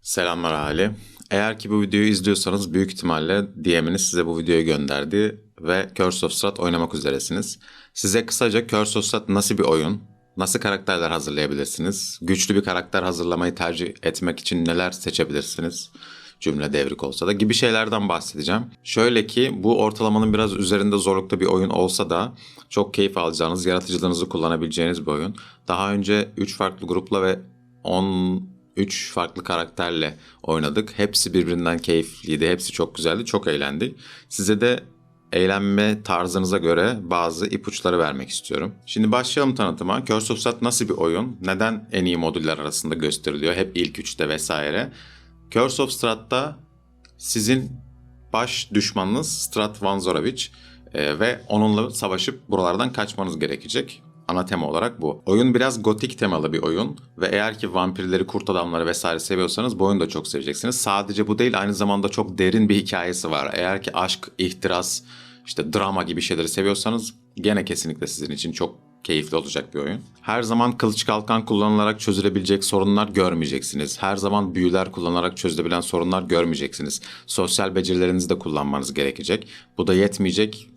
Selamlar Ali. Eğer ki bu videoyu izliyorsanız büyük ihtimalle DM'iniz size bu videoyu gönderdi ve Curse of Strahd oynamak üzeresiniz. Size kısaca Curse of Strahd nasıl bir oyun, nasıl karakterler hazırlayabilirsiniz, güçlü bir karakter hazırlamayı tercih etmek için neler seçebilirsiniz, cümle devrik olsa da gibi şeylerden bahsedeceğim. Şöyle ki bu ortalamanın biraz üzerinde zorlukta bir oyun olsa da çok keyif alacağınız, yaratıcılığınızı kullanabileceğiniz bir oyun. Daha önce 3 farklı grupla ve 13 farklı karakterle oynadık. Hepsi birbirinden keyifliydi. Hepsi çok güzeldi. Çok eğlendik. Size de eğlenme tarzınıza göre bazı ipuçları vermek istiyorum. Şimdi başlayalım tanıtıma. Curse of Strahd nasıl bir oyun? Neden en iyi modüller arasında gösteriliyor? Hep ilk üçte vesaire. Curse of Strahd'da sizin baş düşmanınız Strahd Vanzorovic ve onunla savaşıp buralardan kaçmanız gerekecek. Ana tema olarak bu. Oyun biraz gotik temalı bir oyun ve eğer ki vampirleri, kurt adamları vesaire seviyorsanız bu oyunu da çok seveceksiniz. Sadece bu değil, aynı zamanda çok derin bir hikayesi var. Eğer ki aşk, ihtiras, işte drama gibi şeyleri seviyorsanız gene kesinlikle sizin için çok keyifli olacak bir oyun. Her zaman kılıç kalkan kullanılarak çözülebilecek sorunlar görmeyeceksiniz. Her zaman büyüler kullanarak çözülebilen sorunlar görmeyeceksiniz. Sosyal becerilerinizi de kullanmanız gerekecek. Bu da yetmeyecek.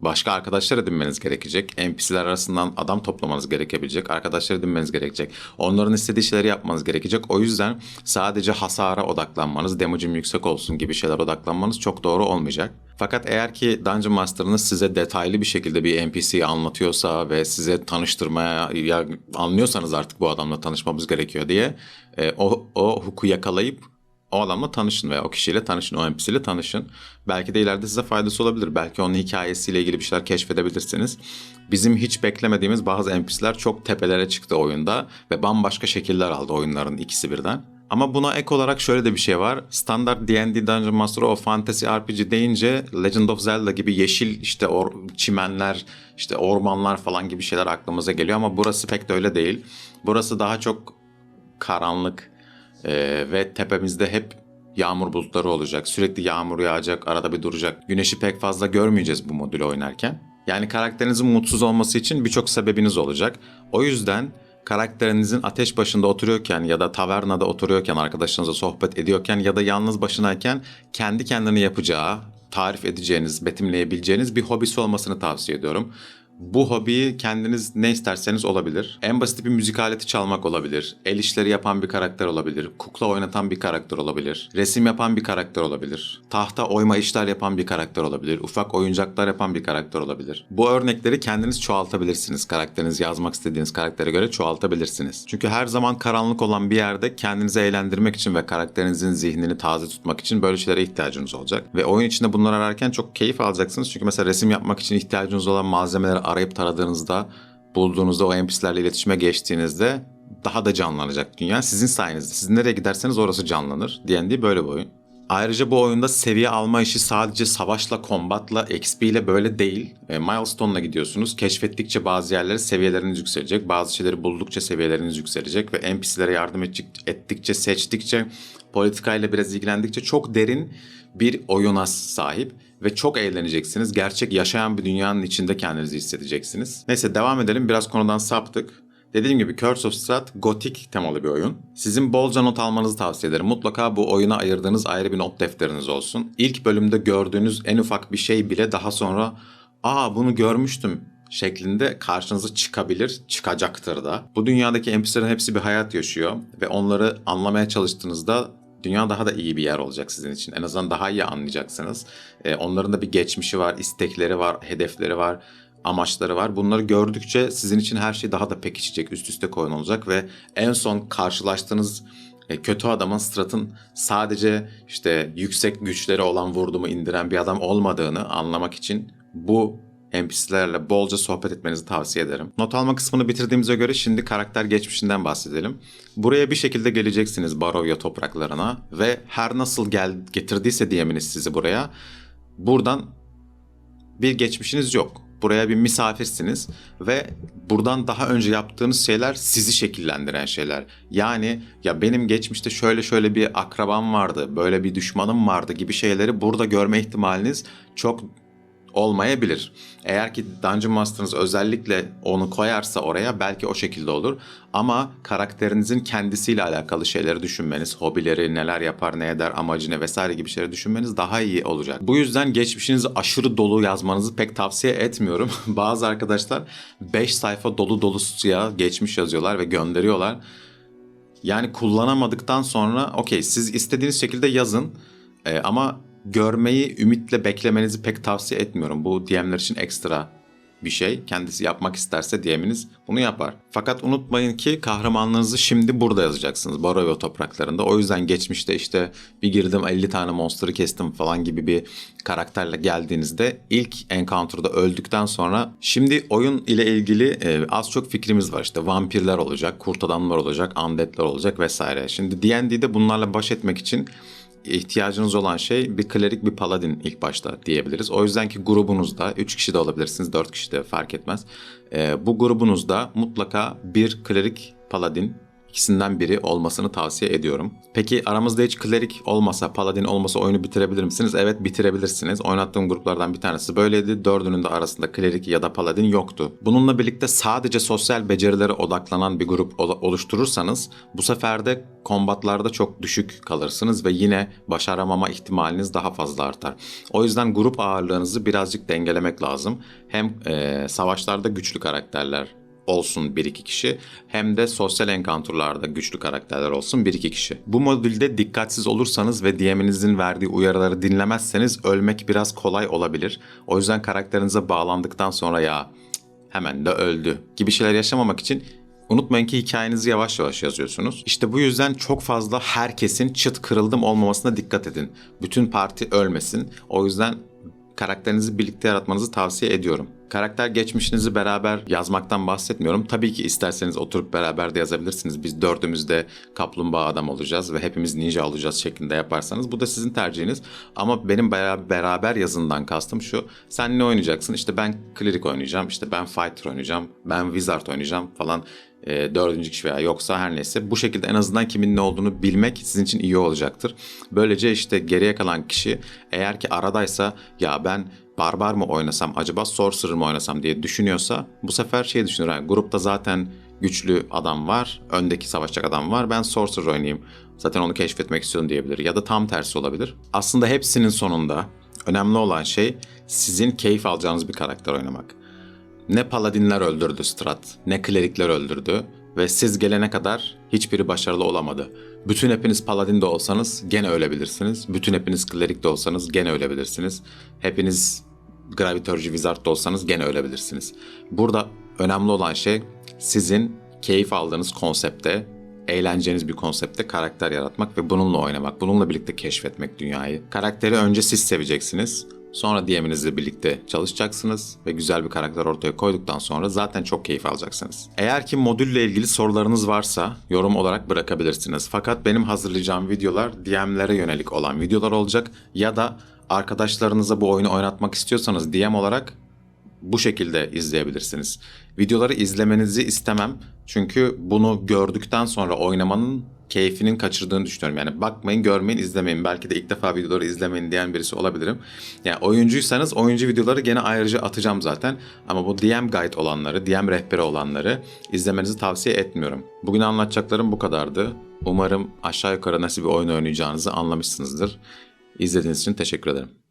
Başka arkadaşlar edinmeniz gerekecek. NPC'ler arasından adam toplamanız gerekebilecek. Arkadaşlar edinmeniz gerekecek. Onların istediği şeyleri yapmanız gerekecek. O yüzden sadece hasara odaklanmanız, damage'im yüksek olsun gibi şeyler odaklanmanız çok doğru olmayacak. Fakat eğer ki Dungeon Master'ınız size detaylı bir şekilde bir NPC'yi anlatıyorsa ve size tanıştırmaya, ya anlıyorsanız artık bu adamla tanışmamız gerekiyor diye o huku yakalayıp o adamla tanışın veya o kişiyle tanışın, o NPC ile tanışın. Belki de ileride size faydası olabilir. Belki onun hikayesiyle ilgili bir şeyler keşfedebilirsiniz. Bizim hiç beklemediğimiz bazı NPC'ler çok tepelere çıktı oyunda ve bambaşka şekiller aldı oyunların ikisi birden. Ama buna ek olarak şöyle de bir şey var. Standart D&D Dungeon Master of Fantasy RPG deyince Legend of Zelda gibi yeşil işte çimenler, işte ormanlar falan gibi şeyler aklımıza geliyor ama burası pek de öyle değil. Burası daha çok karanlık, ve tepemizde hep yağmur bulutları olacak. Sürekli yağmur yağacak, arada bir duracak. Güneşi pek fazla görmeyeceğiz bu modülü oynarken. Yani karakterinizin mutsuz olması için birçok sebebiniz olacak. O yüzden karakterinizin ateş başında oturuyorken ya da tavernada oturuyorken, arkadaşlarınızla sohbet ediyorken ya da yalnız başınayken kendi kendine yapacağı, tarif edeceğiniz, betimleyebileceğiniz bir hobisi olmasını tavsiye ediyorum. Bu hobiyi kendiniz ne isterseniz olabilir. En basit bir müzik aleti çalmak olabilir. El işleri yapan bir karakter olabilir. Kukla oynatan bir karakter olabilir. Resim yapan bir karakter olabilir. Tahta oyma işler yapan bir karakter olabilir. Ufak oyuncaklar yapan bir karakter olabilir. Bu örnekleri kendiniz çoğaltabilirsiniz. Karakteriniz yazmak istediğiniz karaktere göre çoğaltabilirsiniz. Çünkü her zaman karanlık olan bir yerde kendinizi eğlendirmek için ve karakterinizin zihnini taze tutmak için böyle şeylere ihtiyacınız olacak. Ve oyun içinde bunları ararken çok keyif alacaksınız. Çünkü mesela resim yapmak için ihtiyacınız olan malzemeleri arayıp taradığınızda, bulduğunuzda, o NPC'lerle iletişime geçtiğinizde daha da canlanacak dünya. Sizin sayenizde. Siz nereye giderseniz orası canlanır. D&D böyle bir oyun. Ayrıca bu oyunda seviye alma işi sadece savaşla, kombatla, XP ile böyle değil. Milestone'la gidiyorsunuz. Keşfettikçe bazı yerlere seviyeleriniz yükselecek. Bazı şeyleri buldukça seviyeleriniz yükselecek. Ve NPC'lere yardım ettikçe, seçtikçe, politikayla biraz ilgilendikçe çok derin bir oyuna sahip. Ve çok eğleneceksiniz. Gerçek yaşayan bir dünyanın içinde kendinizi hissedeceksiniz. Neyse devam edelim. Biraz konudan saptık. Dediğim gibi Curse of Strahd gotik temalı bir oyun. Sizin bolca not almanızı tavsiye ederim. Mutlaka bu oyuna ayırdığınız ayrı bir not defteriniz olsun. İlk bölümde gördüğünüz en ufak bir şey bile daha sonra bunu görmüştüm şeklinde karşınıza çıkabilir, çıkacaktır da. Bu dünyadaki NPC'lerin hepsi bir hayat yaşıyor ve onları anlamaya çalıştığınızda dünya daha da iyi bir yer olacak sizin için. En azından daha iyi anlayacaksınız. Onların da bir geçmişi var, istekleri var, hedefleri var, amaçları var. Bunları gördükçe sizin için her şey daha da pekişecek, üst üste koyun olacak ve en son karşılaştığınız kötü adamın Strahd'ın sadece işte yüksek güçleri olan vurdumu indiren bir adam olmadığını anlamak için bu NPC'lerle bolca sohbet etmenizi tavsiye ederim. Not alma kısmını bitirdiğimize göre şimdi karakter geçmişinden bahsedelim. Buraya bir şekilde geleceksiniz Barovia topraklarına ve her nasıl getirdiyse DM'iniz sizi buraya, buradan bir geçmişiniz yok. Buraya bir misafirsiniz ve buradan daha önce yaptığınız şeyler sizi şekillendiren şeyler. Yani ya benim geçmişte şöyle şöyle bir akrabam vardı, böyle bir düşmanım vardı gibi şeyleri burada görme ihtimaliniz çok olmayabilir. Eğer ki Dungeon Master'ınız özellikle onu koyarsa oraya belki o şekilde olur. Ama karakterinizin kendisiyle alakalı şeyleri düşünmeniz, hobileri, neler yapar, ne eder, amacı ne vesaire gibi şeyleri düşünmeniz daha iyi olacak. Bu yüzden geçmişinizi aşırı dolu yazmanızı pek tavsiye etmiyorum. Bazı arkadaşlar 5 sayfa dolu dolusuya geçmiş yazıyorlar ve gönderiyorlar. Yani kullanamadıktan sonra okey siz istediğiniz şekilde yazın. Ama görmeyi ümitle beklemenizi pek tavsiye etmiyorum. Bu DM'ler için ekstra bir şey. Kendisi yapmak isterse DM'iniz bunu yapar. Fakat unutmayın ki kahramanlarınızı şimdi burada yazacaksınız. Barovia topraklarında. O yüzden geçmişte işte bir girdim 50 tane monster'ı kestim falan gibi bir karakterle geldiğinizde ilk encounter'da öldükten sonra şimdi oyun ile ilgili az çok fikrimiz var. İşte vampirler olacak, kurt adamlar olacak, undead'ler olacak vesaire. Şimdi D&D'de bunlarla baş etmek için ihtiyacınız olan şey bir klerik, bir paladin ilk başta diyebiliriz. O yüzden ki grubunuzda 3 kişi de olabilirsiniz, 4 kişi de fark etmez. Bu grubunuzda mutlaka bir klerik, paladin ikisinden biri olmasını tavsiye ediyorum. Peki aramızda hiç klerik olmasa, paladin olmasa oyunu bitirebilir misiniz? Evet, bitirebilirsiniz. Oynattığım gruplardan bir tanesi böyleydi. Dördünün de arasında klerik ya da paladin yoktu. Bununla birlikte sadece sosyal becerilere odaklanan bir grup oluşturursanız bu sefer de kombatlarda çok düşük kalırsınız ve yine başaramama ihtimaliniz daha fazla artar. O yüzden grup ağırlığınızı birazcık dengelemek lazım. Hem savaşlarda güçlü karakterler olsun 1-2 kişi hem de sosyal encounter'larda güçlü karakterler olsun 1-2 kişi. Bu modülde dikkatsiz olursanız ve DM'inizin verdiği uyarıları dinlemezseniz ölmek biraz kolay olabilir. O yüzden karakterinize bağlandıktan sonra ya hemen de öldü gibi şeyler yaşamamak için unutmayın ki hikayenizi yavaş yavaş yazıyorsunuz. İşte bu yüzden çok fazla herkesin çıt kırıldım olmamasına dikkat edin. Bütün parti ölmesin. O yüzden karakterinizi birlikte yaratmanızı tavsiye ediyorum. Karakter geçmişinizi beraber yazmaktan bahsetmiyorum. Tabii ki isterseniz oturup beraber de yazabilirsiniz. Biz dördümüz de kaplumbağa adam olacağız ve hepimiz ninja olacağız şeklinde yaparsanız. Bu da sizin tercihiniz. Ama benim beraber yazından kastım şu. Sen ne oynayacaksın? İşte ben Cleric oynayacağım. İşte ben Fighter oynayacağım. Ben Wizard oynayacağım falan. Dördüncü kişi veya yoksa her neyse. Bu şekilde en azından kimin ne olduğunu bilmek sizin için iyi olacaktır. Böylece işte geriye kalan kişi eğer ki aradaysa ya ben barbar mı oynasam acaba sorcerer mı oynasam diye düşünüyorsa bu sefer şey düşünür. Yani grupta zaten güçlü adam var, öndeki savaşacak adam var, ben sorcerer oynayayım. Zaten onu keşfetmek istiyorum diyebilir. Ya da tam tersi olabilir. Aslında hepsinin sonunda önemli olan şey sizin keyif alacağınız bir karakter oynamak. Ne paladinler öldürdü Strat, ne klerikler öldürdü ve siz gelene kadar hiçbiri başarılı olamadı. Bütün hepiniz paladin de olsanız gene ölebilirsiniz. Bütün hepiniz klerik de olsanız gene ölebilirsiniz. Hepiniz gravitörcü wizard da olsanız gene ölebilirsiniz. Burada önemli olan şey sizin keyif aldığınız konsepte, eğleneceğiniz bir konsepte karakter yaratmak ve bununla oynamak, bununla birlikte keşfetmek dünyayı. Karakteri önce siz seveceksiniz. Sonra DM'inizle birlikte çalışacaksınız ve güzel bir karakter ortaya koyduktan sonra zaten çok keyif alacaksınız. Eğer ki modülle ilgili sorularınız varsa yorum olarak bırakabilirsiniz. Fakat benim hazırlayacağım videolar DM'lere yönelik olan videolar olacak ya da arkadaşlarınıza bu oyunu oynatmak istiyorsanız DM olarak bu şekilde izleyebilirsiniz. Videoları izlemenizi istemem çünkü bunu gördükten sonra oynamanın keyfinin kaçırdığını düşünüyorum. Yani bakmayın, görmeyin, izlemeyin. Belki de ilk defa videoları izlemeyin diyen birisi olabilirim. Yani oyuncuysanız oyuncu videoları gene ayrıca atacağım zaten. Ama bu DM guide olanları, DM rehberi olanları izlemenizi tavsiye etmiyorum. Bugün anlatacaklarım bu kadardı. Umarım aşağı yukarı nasıl bir oyun oynayacağınızı anlamışsınızdır. İzlediğiniz için teşekkür ederim.